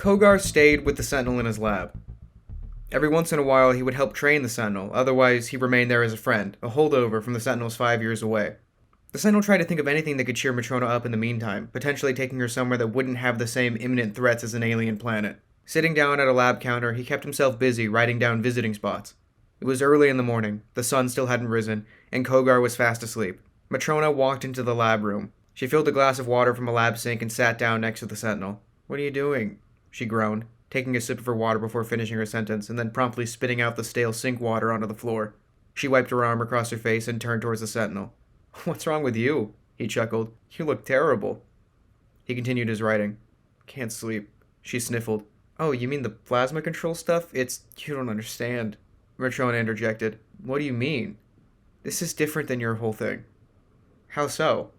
Kogar stayed with the Sentinel in his lab. Every once in a while, he would help train the Sentinel, otherwise, he remained there as a friend, a holdover from the Sentinel's 5 years away. The Sentinel tried to think of anything that could cheer Matrona up in the meantime, potentially taking her somewhere that wouldn't have the same imminent threats as an alien planet. Sitting down at a lab counter, he kept himself busy writing down visiting spots. It was early in the morning, the sun still hadn't risen, and Kogar was fast asleep. Matrona walked into the lab room. She filled a glass of water from a lab sink and sat down next to the Sentinel. "What are you doing?" she groaned, taking a sip of her water before finishing her sentence, and then promptly spitting out the stale sink water onto the floor. She wiped her arm across her face and turned towards the Sentinel. "What's wrong with you?" he chuckled. "You look terrible." He continued his writing. "Can't sleep," she sniffled. "Oh, you mean the plasma control stuff? You don't understand." Matrona interjected. "What do you mean? This is different than your whole thing." "How so?"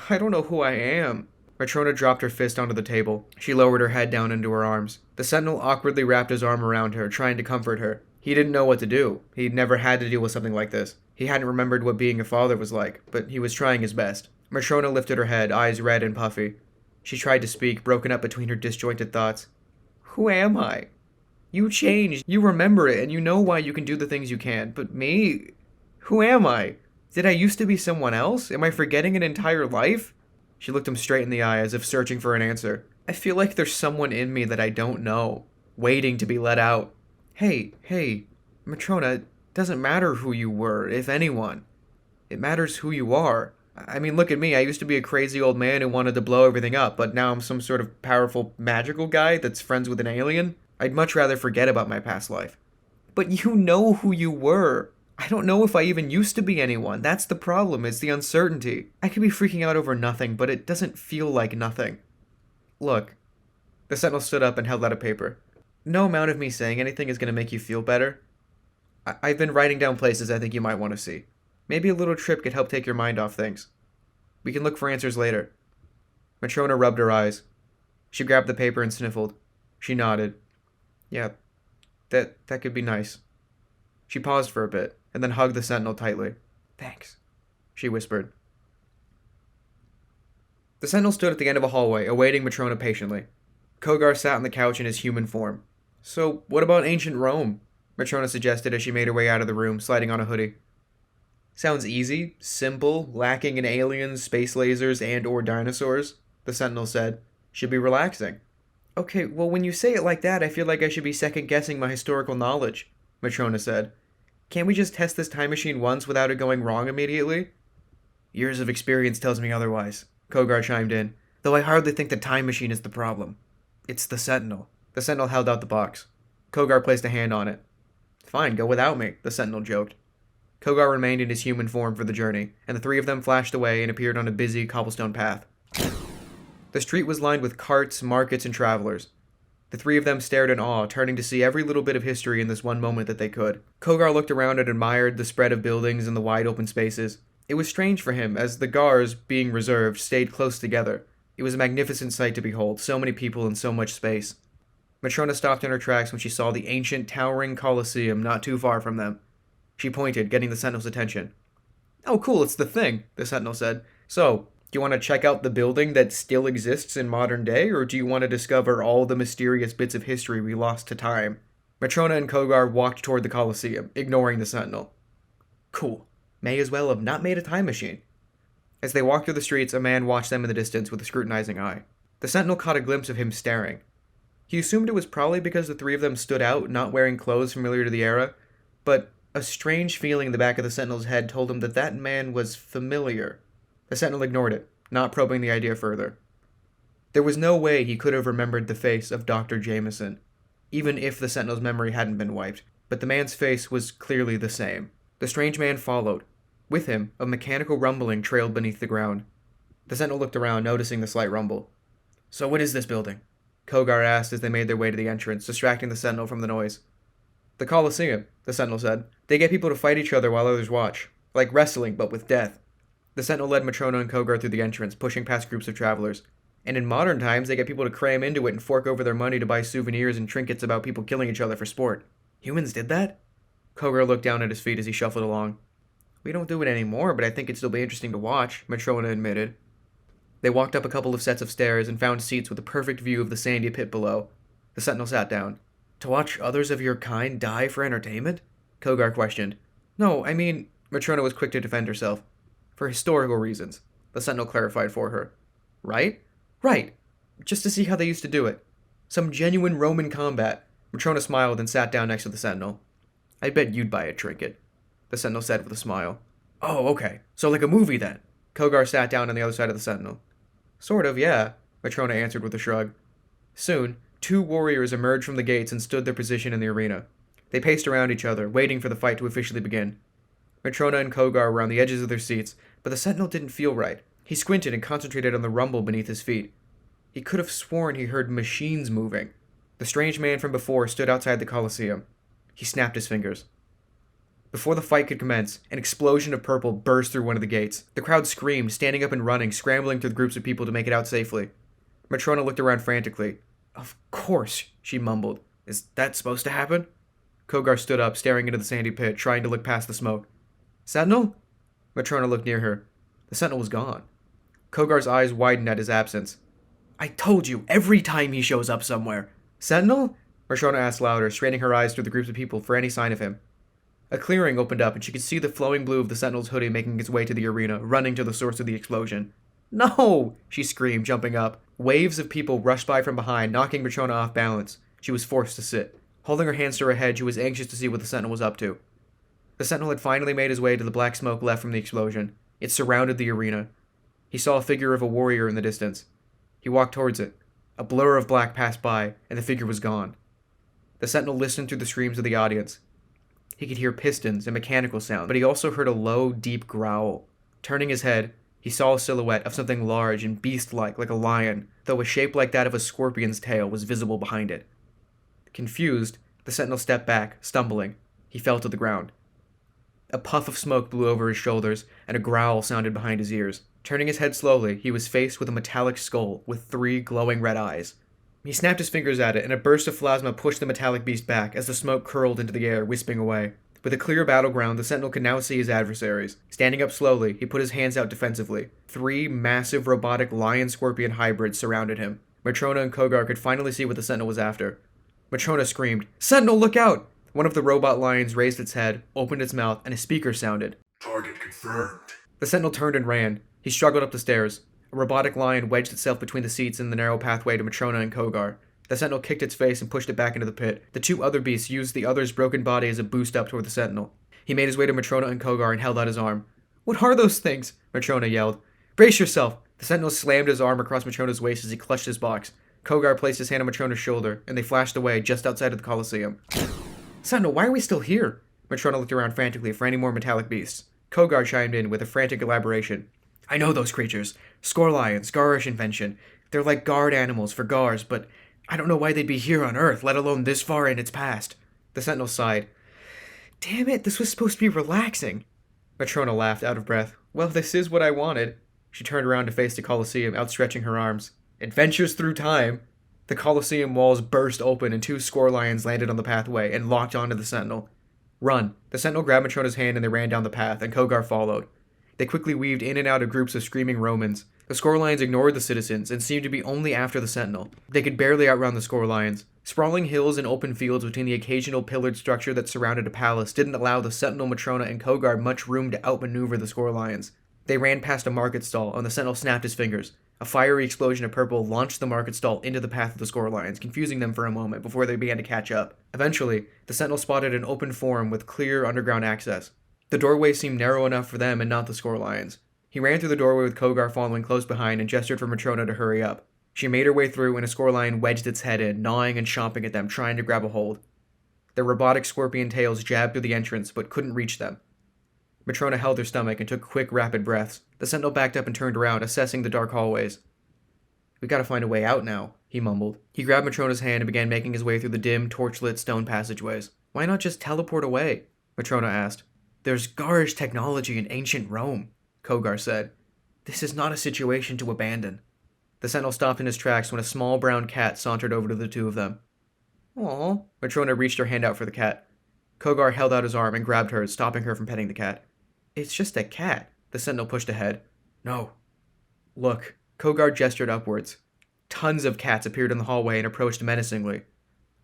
"I don't know who I am." Matrona dropped her fist onto the table. She lowered her head down into her arms. The Sentinel awkwardly wrapped his arm around her, trying to comfort her. He didn't know what to do. He'd never had to deal with something like this. He hadn't remembered what being a father was like, but he was trying his best. Matrona lifted her head, eyes red and puffy. She tried to speak, broken up between her disjointed thoughts. "Who am I? You changed. You remember it, and you know why you can do the things you can. But me? Who am I? Did I used to be someone else? Am I forgetting an entire life?" She looked him straight in the eye as if searching for an answer. "I feel like there's someone in me that I don't know, waiting to be let out." Hey, Matrona, it doesn't matter who you were, if anyone. It matters who you are. I mean, look at me. I used to be a crazy old man who wanted to blow everything up, but now I'm some sort of powerful magical guy that's friends with an alien. I'd much rather forget about my past life. But you know who you were. I don't know if I even used to be anyone. That's the problem, is the uncertainty. I could be freaking out over nothing, but it doesn't feel like nothing. Look. The Sentinel stood up and held out a paper. No amount of me saying anything is going to make you feel better. I've been writing down places I think you might want to see. Maybe a little trip could help take your mind off things. We can look for answers later. Matrona rubbed her eyes. She grabbed the paper and sniffled. She nodded. Yeah, that could be nice. She paused for a bit, and then hugged the Sentinel tightly. "Thanks," she whispered. The Sentinel stood at the end of a hallway, awaiting Matrona patiently. Kogar sat on the couch in his human form. "So, what about ancient Rome?" Matrona suggested as she made her way out of the room, sliding on a hoodie. "Sounds easy, simple, lacking in aliens, space lasers, and/or dinosaurs," the Sentinel said. "Should be relaxing." "Okay, well, when you say it like that, I feel like I should be second-guessing my historical knowledge," Matrona said. "Can't we just test this time machine once without it going wrong immediately?" "Years of experience tells me otherwise," Kogar chimed in, "though I hardly think the time machine is the problem. It's the Sentinel." The Sentinel held out the box. Kogar placed a hand on it. "Fine, go without me," the Sentinel joked. Kogar remained in his human form for the journey, and the three of them flashed away and appeared on a busy cobblestone path. The street was lined with carts, markets, and travelers. The three of them stared in awe, turning to see every little bit of history in this one moment that they could. Kogar looked around and admired the spread of buildings and the wide open spaces. It was strange for him, as the Gars, being reserved, stayed close together. It was a magnificent sight to behold, so many people in so much space. Matrona stopped in her tracks when she saw the ancient, towering Colosseum not too far from them. She pointed, getting the Sentinel's attention. "Oh, cool, it's the thing," the Sentinel said. "So, do you want to check out the building that still exists in modern day, or do you want to discover all the mysterious bits of history we lost to time?" Matrona and Kogar walked toward the Colosseum, ignoring the Sentinel. "Cool. May as well have not made a time machine." As they walked through the streets, a man watched them in the distance with a scrutinizing eye. The Sentinel caught a glimpse of him staring. He assumed it was probably because the three of them stood out, not wearing clothes familiar to the era, but a strange feeling in the back of the Sentinel's head told him that that man was familiar. The Sentinel ignored it, not probing the idea further. There was no way he could have remembered the face of Dr. Jameson, even if the Sentinel's memory hadn't been wiped, but the man's face was clearly the same. The strange man followed. With him, a mechanical rumbling trailed beneath the ground. The Sentinel looked around, noticing the slight rumble. "So what is this building?" Kogar asked as they made their way to the entrance, distracting the Sentinel from the noise. "The Colosseum," the Sentinel said. "They get people to fight each other while others watch. Like wrestling, but with death." The Sentinel led Matrona and Kogar through the entrance, pushing past groups of travelers. "And in modern times, they get people to cram into it and fork over their money to buy souvenirs and trinkets about people killing each other for sport." "Humans did that?" Kogar looked down at his feet as he shuffled along. "We don't do it anymore, but I think it'd still be interesting to watch," Matrona admitted. They walked up a couple of sets of stairs and found seats with a perfect view of the sandy pit below. The Sentinel sat down. To watch others of your kind die for entertainment? Kogar questioned. No, I mean, Matrona was quick to defend herself. For historical reasons, the Sentinel clarified for her. Right? Right. Just to see how they used to do it. Some genuine Roman combat. Matrona smiled and sat down next to the Sentinel. I bet you'd buy a trinket, the Sentinel said with a smile. Oh, okay. So like a movie then? Kogar sat down on the other side of the Sentinel. Sort of, yeah, Matrona answered with a shrug. Soon, 2 warriors emerged from the gates and stood their position in the arena. They paced around each other, waiting for the fight to officially begin. Matrona and Kogar were on the edges of their seats, but the Sentinel didn't feel right. He squinted and concentrated on the rumble beneath his feet. He could have sworn he heard machines moving. The strange man from before stood outside the Colosseum. He snapped his fingers. Before the fight could commence, an explosion of purple burst through one of the gates. The crowd screamed, standing up and running, scrambling through the groups of people to make it out safely. Matrona looked around frantically. Of course, she mumbled. Is that supposed to happen? Kogar stood up, staring into the sandy pit, trying to look past the smoke. Sentinel? Matrona looked near her. The Sentinel was gone. Kogar's eyes widened at his absence. I told you, every time he shows up somewhere. Sentinel? Matrona asked louder, straining her eyes through the groups of people for any sign of him. A clearing opened up, and she could see the flowing blue of the Sentinel's hoodie making its way to the arena, running to the source of the explosion. No! She screamed, jumping up. Waves of people rushed by from behind, knocking Matrona off balance. She was forced to sit. Holding her hands to her head, she was anxious to see what the Sentinel was up to. The Sentinel had finally made his way to the black smoke left from the explosion. It surrounded the arena. He saw a figure of a warrior in the distance. He walked towards it. A blur of black passed by, and the figure was gone. The Sentinel listened through the screams of the audience. He could hear pistons and mechanical sounds, but he also heard a low, deep growl. Turning his head, he saw a silhouette of something large and beast-like, like a lion, though a shape like that of a scorpion's tail was visible behind it. Confused, the Sentinel stepped back, stumbling. He fell to the ground. A puff of smoke blew over his shoulders, and a growl sounded behind his ears. Turning his head slowly, he was faced with a metallic skull with 3 glowing red eyes. He snapped his fingers at it, and a burst of plasma pushed the metallic beast back as the smoke curled into the air, wisping away. With a clear battleground, the Sentinel could now see his adversaries. Standing up slowly, he put his hands out defensively. 3 massive robotic lion-scorpion hybrids surrounded him. Matrona and Kogar could finally see what the Sentinel was after. Matrona screamed, Sentinel, look out! One of the robot lions raised its head, opened its mouth, and a speaker sounded. Target confirmed. The Sentinel turned and ran. He struggled up the stairs. A robotic lion wedged itself between the seats in the narrow pathway to Matrona and Kogar. The Sentinel kicked its face and pushed it back into the pit. The 2 other beasts used the other's broken body as a boost up toward the Sentinel. He made his way to Matrona and Kogar and held out his arm. What are those things? Matrona yelled. Brace yourself! The Sentinel slammed his arm across Matrona's waist as he clutched his box. Kogar placed his hand on Matrona's shoulder, and they flashed away just outside of the Colosseum. Sentinel, why are we still here? Matrona looked around frantically for any more metallic beasts. Kogar chimed in with a frantic elaboration. I know those creatures. Score lions, garish invention. They're like guard animals for gars, but I don't know why they'd be here on Earth, let alone this far in its past. The Sentinel sighed. Damn it, this was supposed to be relaxing. Matrona laughed, out of breath. Well, this is what I wanted. She turned around to face the Colosseum, outstretching her arms. Adventures through time. The Colosseum walls burst open and 2 score lions landed on the pathway and locked onto the Sentinel. Run. The Sentinel grabbed Matrona's hand and they ran down the path, and Kogar followed. They quickly weaved in and out of groups of screaming Romans. The score lions ignored the citizens and seemed to be only after the Sentinel. They could barely outrun the score lions. Sprawling hills and open fields between the occasional pillared structure that surrounded a palace didn't allow the Sentinel, Matrona, and Kogar much room to outmaneuver the score lions. They ran past a market stall, and the Sentinel snapped his fingers. A fiery explosion of purple launched the market stall into the path of the score lions, confusing them for a moment before they began to catch up. Eventually, the Sentinel spotted an open forum with clear underground access. The doorway seemed narrow enough for them and not the score lions. He ran through the doorway with Kogar following close behind and gestured for Matrona to hurry up. She made her way through and a score lion wedged its head in, gnawing and chomping at them, trying to grab a hold. Their robotic scorpion tails jabbed through the entrance, but couldn't reach them. Matrona held her stomach and took quick, rapid breaths. The Sentinel backed up and turned around, assessing the dark hallways. We gotta find a way out now, he mumbled. He grabbed Matrona's hand and began making his way through the dim, torchlit stone passageways. Why not just teleport away? Matrona asked. There's garish technology in ancient Rome, Kogar said. This is not a situation to abandon. The Sentinel stopped in his tracks when a small brown cat sauntered over to the 2 of them. Aww. Matrona reached her hand out for the cat. Kogar held out his arm and grabbed hers, stopping her from petting the cat. It's just a cat. The Sentinel pushed ahead. No. Look. Kogar gestured upwards. Tons of cats appeared in the hallway and approached menacingly.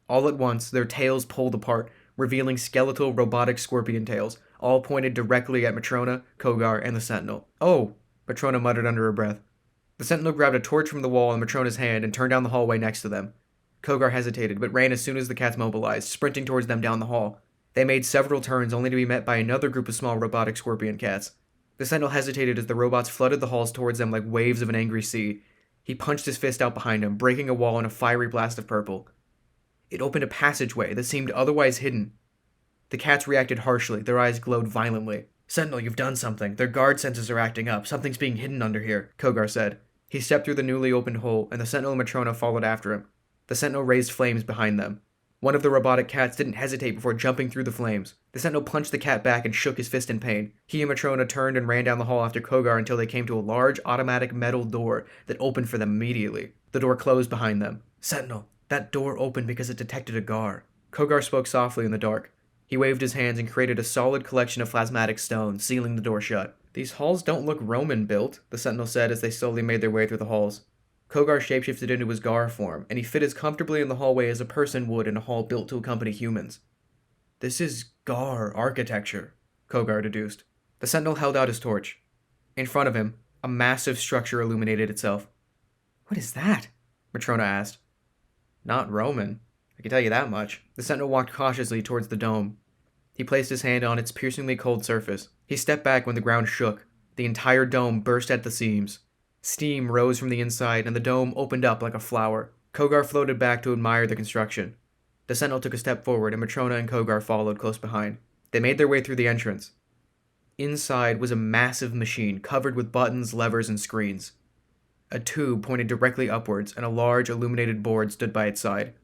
All at once, their tails pulled apart, revealing skeletal robotic scorpion tails, all pointed directly at Matrona, Kogar, and the Sentinel. "Oh," Matrona muttered under her breath. The Sentinel grabbed a torch from the wall in Matrona's hand and turned down the hallway next to them. Kogar hesitated, but ran as soon as the cats mobilized, sprinting towards them down the hall. They made several turns only to be met by another group of small robotic scorpion cats. The Sentinel hesitated as the robots flooded the halls towards them like waves of an angry sea. He punched his fist out behind him, breaking a wall in a fiery blast of purple. It opened a passageway that seemed otherwise hidden. The cats reacted harshly, their eyes glowed violently. "Sentinel, you've done something. Their guard senses are acting up. Something's being hidden under here," Kogar said. He stepped through the newly opened hole, and the Sentinel and Matrona followed after him. The Sentinel raised flames behind them. One of the robotic cats didn't hesitate before jumping through the flames. The Sentinel punched the cat back and shook his fist in pain. He and Matrona turned and ran down the hall after Kogar until they came to a large automatic metal door that opened for them immediately. The door closed behind them. "Sentinel, that door opened because it detected a Gar." Kogar spoke softly in the dark. He waved his hands and created a solid collection of plasmatic stone, sealing the door shut. "These halls don't look Roman-built," the Sentinel said as they slowly made their way through the halls. Kogar shapeshifted into his Gar form, and he fit as comfortably in the hallway as a person would in a hall built to accompany humans. "This is Gar architecture," Kogar deduced. The Sentinel held out his torch. In front of him, a massive structure illuminated itself. "What is that?" Matrona asked. "Not Roman, I can tell you that much." The Sentinel walked cautiously towards the dome. He placed his hand on its piercingly cold surface. He stepped back when the ground shook. The entire dome burst at the seams. Steam rose from the inside, and the dome opened up like a flower. Kogar floated back to admire the construction. The Sentinel took a step forward, and Matrona and Kogar followed close behind. They made their way through the entrance. Inside was a massive machine covered with buttons, levers, and screens. A tube pointed directly upwards, and a large illuminated board stood by its side.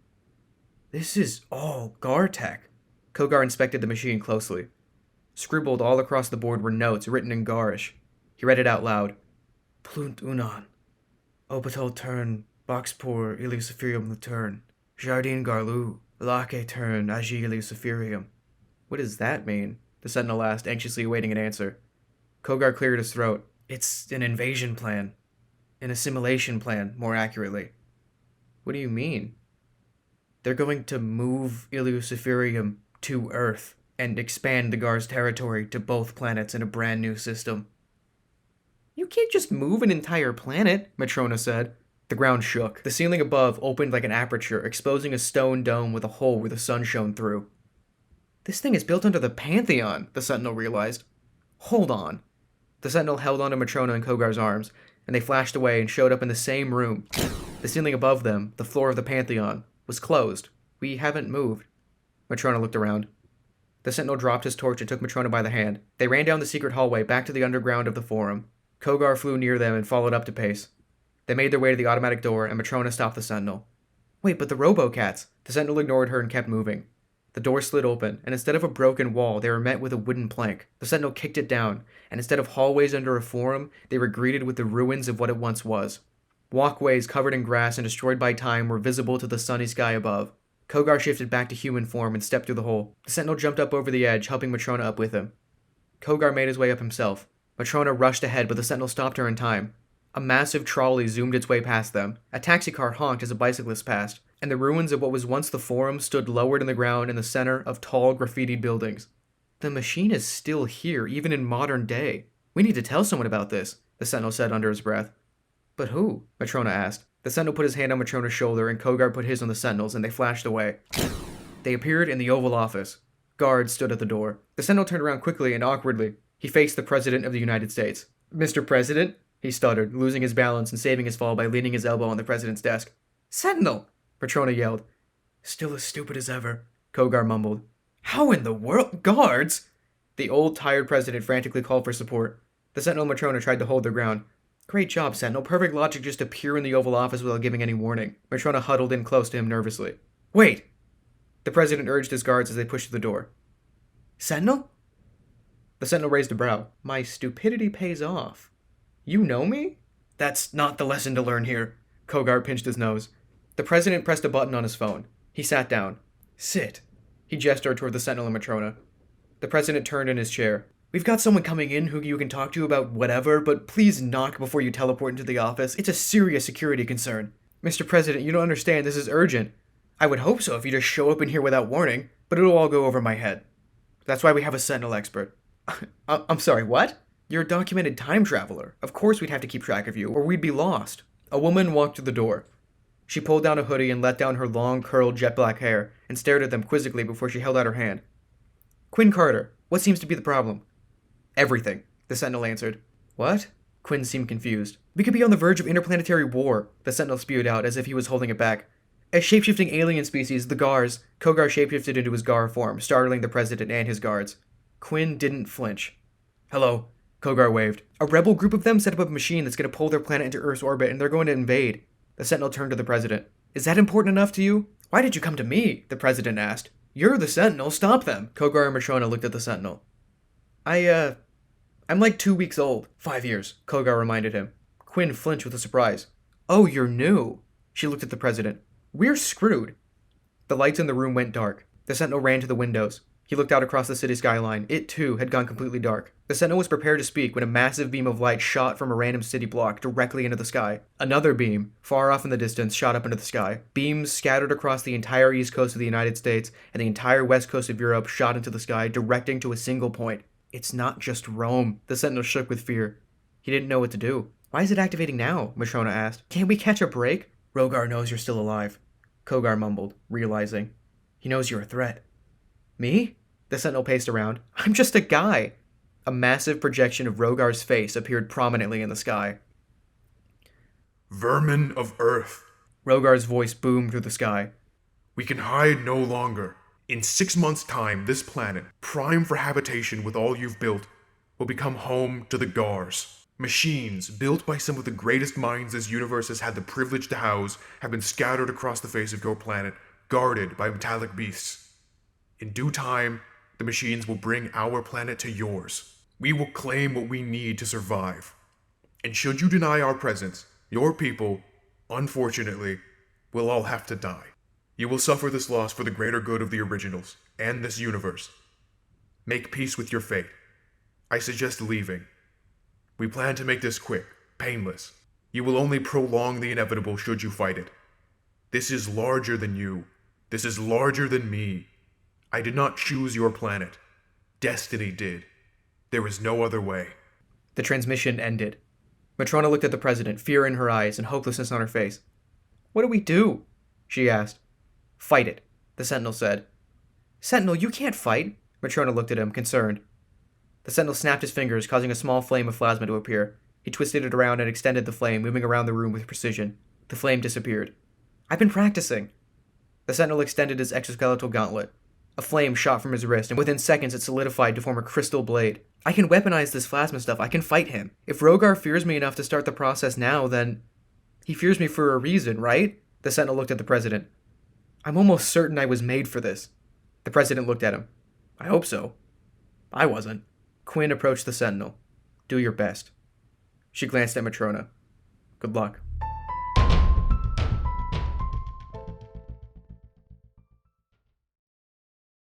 "This is all Gar tech." Kogar inspected the machine closely. Scribbled all across the board were notes written in Garish. He read it out loud. "Plunt unan. Opital turn. Boxpor illuciferium turn. Jardin garlu. Lake turn. Agi illuciferium." "What does that mean?" the Sentinel asked, anxiously awaiting an answer. Kogar cleared his throat. "It's an invasion plan. An assimilation plan, more accurately." "What do you mean?" "They're going to move Illuciferium to Earth and expand the Gar's territory to both planets in a brand new system." "You can't just move an entire planet," Matrona said. The ground shook. The ceiling above opened like an aperture, exposing a stone dome with a hole where the sun shone through. "This thing is built under the Pantheon," the Sentinel realized. "Hold on." The Sentinel held onto Matrona and Kogar's arms, and they flashed away and showed up in the same room. The ceiling above them, the floor of the Pantheon, was closed. "We haven't moved." Matrona looked around. The Sentinel dropped his torch and took Matrona by the hand. They ran down the secret hallway back to the underground of the Forum. Kogar flew near them and followed up to pace. They made their way to the automatic door, and Matrona stopped the Sentinel. "Wait, but the Robo-Cats!" The Sentinel ignored her and kept moving. The door slid open, and instead of a broken wall, they were met with a wooden plank. The Sentinel kicked it down, and instead of hallways under a Forum, they were greeted with the ruins of what it once was. Walkways covered in grass and destroyed by time were visible to the sunny sky above. Kogar shifted back to human form and stepped through the hole. The Sentinel jumped up over the edge, helping Matrona up with him. Kogar made his way up himself. Matrona rushed ahead, but the Sentinel stopped her in time. A massive trolley zoomed its way past them. A taxi car honked as a bicyclist passed, and the ruins of what was once the Forum stood lowered in the ground in the center of tall graffitied buildings. "The machine is still here, even in modern day. We need to tell someone about this," the Sentinel said under his breath. "But who?" Matrona asked. The Sentinel put his hand on Matrona's shoulder, and Kogar put his on the Sentinel's, and they flashed away. They appeared in the Oval Office. Guards stood at the door. The Sentinel turned around quickly and awkwardly. He faced the President of the United States. "Mr. President?" he stuttered, losing his balance and saving his fall by leaning his elbow on the President's desk. "Sentinel!" Matrona yelled. "Still as stupid as ever," Kogar mumbled. "How in the world? Guards!" The old, tired President frantically called for support. The Sentinel and Matrona tried to hold their ground. "Great job, Sentinel. Perfect logic just to appear in the Oval Office without giving any warning." Matrona huddled in close to him nervously. "Wait!" The President urged his guards as they pushed through the door. "Sentinel?" The Sentinel raised a brow. "My stupidity pays off. You know me?" "That's not the lesson to learn here." Kogar pinched his nose. The President pressed a button on his phone. He sat down. "Sit." He gestured toward the Sentinel and Matrona. The President turned in his chair. "We've got someone coming in who you can talk to about whatever, but please knock before you teleport into the office. It's a serious security concern." "Mr. President, you don't understand. This is urgent." I would hope so if you just show up in here without warning, but it'll all go over my head. That's why we have a Sentinel expert. I'm sorry, what? You're a documented time traveler. Of course we'd have to keep track of you, or we'd be lost. A woman walked through the door. She pulled down a hoodie and let down her long, curled, jet black hair, and stared at them quizzically before she held out her hand. Quinn Carter, what seems to be the problem? Everything, the Sentinel answered. What? Quinn seemed confused. We could be on the verge of interplanetary war, the Sentinel spewed out as if he was holding it back. As shapeshifting alien species, the Gars, Kogar shapeshifted into his Gar form, startling the President and his guards. Quinn didn't flinch. Hello, Kogar waved. A rebel group of them set up a machine that's going to pull their planet into Earth's orbit and they're going to invade. The Sentinel turned to the President. Is that important enough to you? Why did you come to me? The President asked. You're the Sentinel, stop them. Kogar and Matrona looked at the Sentinel. I'm like 2 weeks old. 5 years, Kogar reminded him. Quinn flinched with a surprise. Oh, you're new. She looked at the President. We're screwed. The lights in the room went dark. The Sentinel ran to the windows. He looked out across the city skyline. It, too, had gone completely dark. The Sentinel was prepared to speak when a massive beam of light shot from a random city block directly into the sky. Another beam, far off in the distance, shot up into the sky. Beams scattered across the entire east coast of the United States and the entire west coast of Europe shot into the sky, directing to a single point. It's not just Rome. The Sentinel shook with fear. He didn't know what to do. Why is it activating now? Matrona asked. Can't we catch a break? Rogar knows you're still alive, Kogar mumbled, realizing. He knows you're a threat. Me? The Sentinel paced around. I'm just a guy. A massive projection of Rogar's face appeared prominently in the sky. Vermin of Earth. Rogar's voice boomed through the sky. We can hide no longer. In 6 months' time, this planet, prime for habitation with all you've built, will become home to the Gars. Machines, built by some of the greatest minds this universe has had the privilege to house, have been scattered across the face of your planet, guarded by metallic beasts. In due time, the machines will bring our planet to yours. We will claim what we need to survive. And should you deny our presence, your people, unfortunately, will all have to die. You will suffer this loss for the greater good of the originals, and this universe. Make peace with your fate. I suggest leaving. We plan to make this quick, painless. You will only prolong the inevitable should you fight it. This is larger than you. This is larger than me. I did not choose your planet. Destiny did. There is no other way. The transmission ended. Matrona looked at the President, fear in her eyes and hopelessness on her face. What do we do? She asked. Fight it, the Sentinel said. Sentinel, you can't fight. Matrona looked at him, concerned. The Sentinel snapped his fingers, causing a small flame of plasma to appear. He twisted it around and extended the flame, moving around the room with precision. The flame disappeared. I've been practicing. The Sentinel extended his exoskeletal gauntlet. A flame shot from his wrist, and within seconds it solidified to form a crystal blade. I can weaponize this plasma stuff. I can fight him. If Rogar fears me enough to start the process now, then he fears me for a reason, right? The Sentinel looked at the President. I'm almost certain I was made for this. The President looked at him. I hope so. I wasn't. Quinn approached the Sentinel. Do your best. She glanced at Matrona. Good luck.